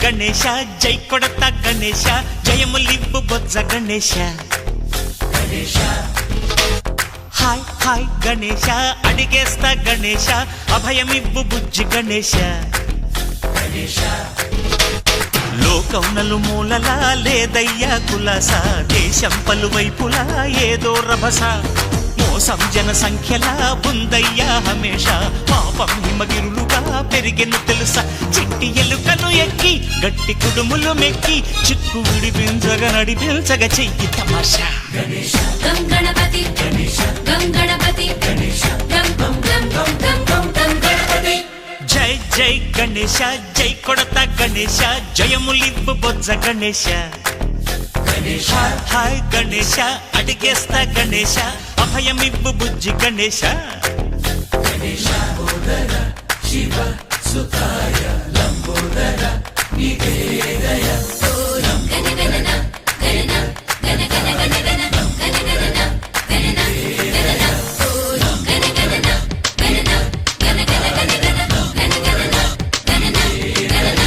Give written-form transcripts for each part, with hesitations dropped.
గణేశ జై కొడతా గణేశ జయములివ్వు బొజ్జ Ganesha hi hi Ganesha అడిగేస్తా Ganesha అభయమివ్వు బుజ్జి గణేశ లోకం నలుమూలలా లేదయ్యా కులాస దేశం పలువైపులా ఏదో రభస మోసం జన సంఖ్యలా ఉందయ్యా హమేష పాపం హిమగిరులుగా పెరిగెను తెలుసా చిట్టి ఎలుకను ఎక్కి గట్టి కుడుములు మెక్కి చిక్కు విడిపించగా నడిపించగా చెయ్యి తమాషా గం గణపతి గం గణపతి గం గం గం గం గం గం గం గణపతి జై జై గణేశ జై కొడతా గణేశ జయములివ్వు బొజ్జ గణేశ హాయ్ గణేశ అడిగేస్తా గణేశ అభయమివ్వు బుజ్జి గణేశ శివ సుతాయ లంబోదర నీకే దయ గణ గణన గణన గణ గణ గణ గణ గణ గణన గణన గణన గణ గణన గణన గణ గణ గణ గణ గణ గణన గణన గణన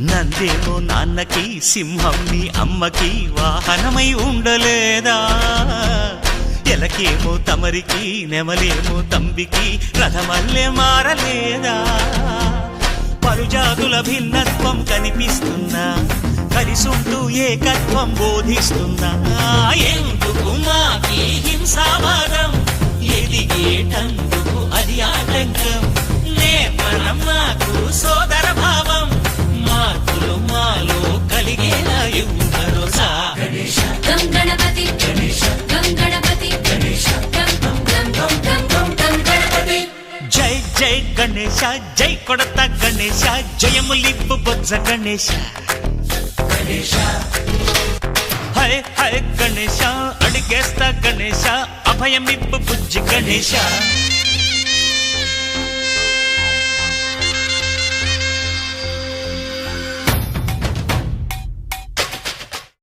నందేమో నాన్నకి సింహం నీ అమ్మకి వాహనమై ఉండలేదా ఎలకేమో తమరికి నెమలేమో తంబికి రథమల్లే మారలేదా పలుజాతుల భిన్నత్వం కనిపిస్తున్నా కలిసుంటూ ఏకత్వం బోధిస్తున్నా ఎందుకు మాకి హింసావాదం ఎదిగేటందుకు అది ఆటంకం నేర్పణం మాకు సోదర భావం మార్పులు మాలో కలిగేలా భరోసా గం గణపతి గం గణపతి గం గం గం గం గం గం గం గణపతి జై జై గణేశ జై కొడతా గణేశ జయములివ్వు బొజ్జ గణేశ హై హై గణేశ అడిగేస్తా గణేశ అభయమివ్వు బుజ్జి గణేశ